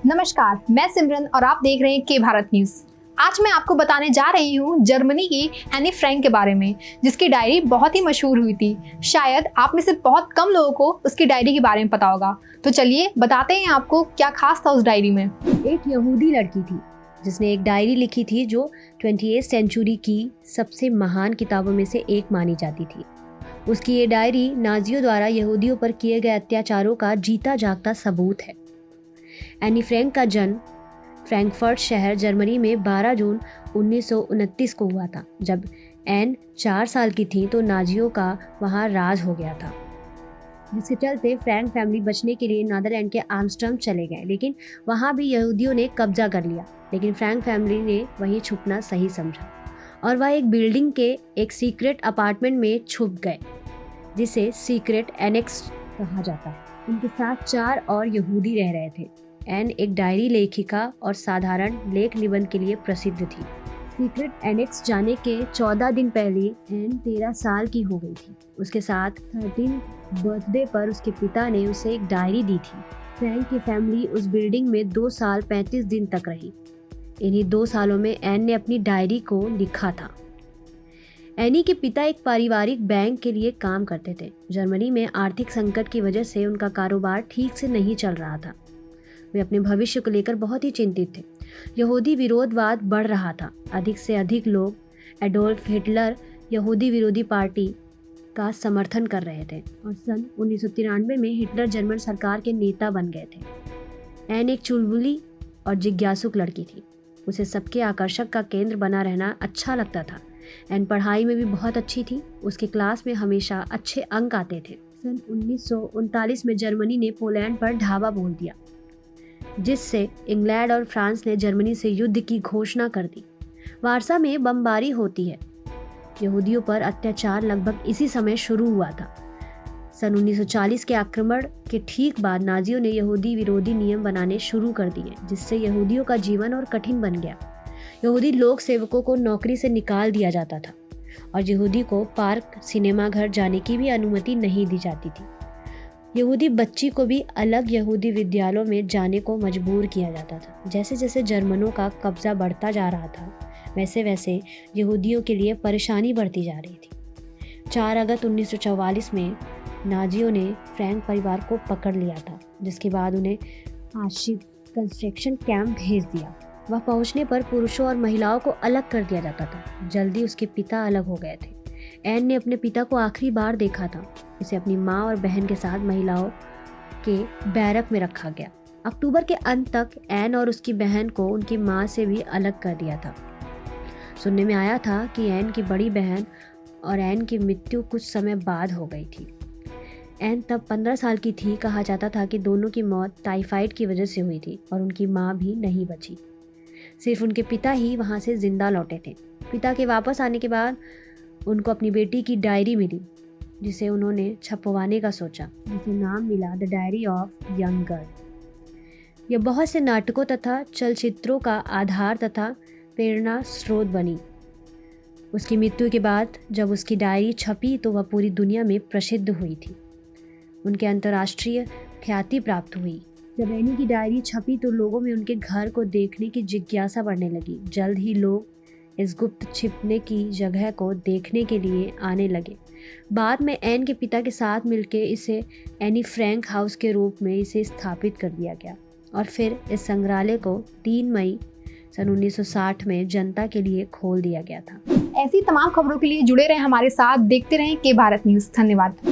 नमस्कार, मैं सिमरन और आप देख रहे हैं के भारत न्यूज। आज मैं आपको बताने जा रही हूँ जर्मनी की एनी फ्रैंक के बारे में, जिसकी डायरी बहुत ही मशहूर हुई थी। शायद आप में से बहुत कम लोगों को उसकी डायरी के बारे में पता होगा। तो चलिए बताते हैं आपको क्या खास था उस डायरी में। एक यहूदी लड़की थी जिसने एक डायरी लिखी थी जो 20वीं सेंचुरी की सबसे महान किताबों में से एक मानी जाती थी। उसकी ये डायरी नाजियों द्वारा यहूदियों पर किए गए अत्याचारों का जीता जागता सबूत है। एनी फ्रैंक का जन्म फ्रैंकफर्ट शहर जर्मनी में 12 जून 1929 को हुआ था। जब एन 4 साल की थी तो नाजियों का वहाँ राज हो गया था, जिसके चलते फ्रैंक फैमिली बचने के लिए नीदरलैंड के आम्स्टर्डम चले गए, लेकिन वहाँ भी यहूदियों ने कब्जा कर लिया। लेकिन फ्रैंक फैमिली ने वहीं छुपना सही समझा और वह एक बिल्डिंग के एक सीक्रेट अपार्टमेंट में छुप गए, जिसे सीक्रेट एनेक्स कहा जाता है। उनके साथ 4 और यहूदी रह रहे थे। एन एक डायरी लेखिका और साधारण लेख निबंध के लिए प्रसिद्ध थी। सीक्रेट एनेक्स जाने के 14 दिन पहले एन 13 साल की हो गई थी। उसके साथ 13 बर्थडे पर उसके पिता ने उसे एक डायरी दी थी। फ्रैंक की फैमिली उस बिल्डिंग में 2 साल 35 दिन तक रही। इन्हीं 2 सालों में एन ने अपनी डायरी को लिखा था। एनी के पिता एक पारिवारिक बैंक के लिए काम करते थे। जर्मनी में आर्थिक संकट की वजह से उनका कारोबार ठीक से नहीं चल रहा था। वे अपने भविष्य को लेकर बहुत ही चिंतित थे। यहूदी विरोधवाद बढ़ रहा था। अधिक से अधिक लोग एडोल्फ हिटलर यहूदी विरोधी पार्टी का समर्थन कर रहे थे और सन 1993 में हिटलर जर्मन सरकार के नेता बन गए थे। एन एक चुलबुली और जिज्ञासुक लड़की थी। उसे सबके आकर्षक का केंद्र बना रहना अच्छा लगता था। एन पढ़ाई में भी बहुत अच्छी थी। उसके क्लास में हमेशा अच्छे अंक आते थे। सन 1939 में जर्मनी ने पोलैंड पर ढाबा बोल दिया, जिससे इंग्लैंड और फ्रांस ने जर्मनी से युद्ध की घोषणा कर दी। वारसा में बमबारी होती है। यहूदियों पर अत्याचार लगभग इसी समय शुरू हुआ था। सन 1940 के आक्रमण के ठीक बाद नाजियों ने यहूदी विरोधी नियम बनाने शुरू कर दिए, जिससे यहूदियों का जीवन और कठिन बन गया। यहूदी लोक सेवकों को नौकरी से निकाल दिया जाता था और यहूदी को पार्क, सिनेमा घर जाने की भी अनुमति नहीं दी जाती थी। यहूदी बच्ची को भी अलग यहूदी विद्यालयों में जाने को मजबूर किया जाता था। जैसे जैसे जर्मनों का कब्जा बढ़ता जा रहा था, वैसे वैसे यहूदियों के लिए परेशानी बढ़ती जा रही थी। 4 अगस्त 1944 में नाजियों ने फ्रैंक परिवार को पकड़ लिया था, जिसके बाद उन्हें आश्रित कंस्ट्रक्शन कैंप भेज दिया। वह पहुंचने पर पुरुषों और महिलाओं को अलग कर दिया जाता था। जल्दी उसके पिता अलग हो गए थे। एन ने अपने पिता को आखिरी बार देखा था। उसे अपनी माँ और बहन के साथ महिलाओं के बैरक में रखा गया। अक्टूबर के अंत तक एन और उसकी बहन को उनकी माँ से भी अलग कर दिया था। सुनने में आया था कि एन की बड़ी बहन और एन की मृत्यु कुछ समय बाद हो गई थी। एन तब 15 साल की थी। कहा जाता था कि दोनों की मौत टाइफाइड की वजह से हुई थी और उनकी माँ भी नहीं बची। सिर्फ उनके पिता ही वहाँ से जिंदा लौटे थे। पिता के वापस आने के बाद उनको अपनी बेटी की डायरी मिली, जिसे उन्होंने छपवाने का सोचा, जिसे नाम मिला the diary of young girl. यह बहुत से नाटकों तथा चलचित्रों का आधार तथा प्रेरणा स्रोत बनी। उसकी मृत्यु के बाद जब उसकी डायरी छपी तो वह पूरी दुनिया में प्रसिद्ध हुई थी। उनके अंतर्राष्ट्रीय ख्याति प्राप्त हुई। जब एनी की डायरी छपी तो लोगों में उनके घर को देखने की जिज्ञासा बढ़ने लगी। जल्द ही लोग इस गुप्त छिपने की जगह को देखने के लिए आने लगे। बाद में एन के पिता के साथ मिलकर इसे एनी फ्रैंक हाउस के रूप में इसे स्थापित कर दिया गया और फिर इस संग्रहालय को 3 मई सन 1960 में जनता के लिए खोल दिया गया था। ऐसी तमाम खबरों के लिए जुड़े रहें हमारे साथ, देखते रहें के भारत न्यूज। धन्यवाद।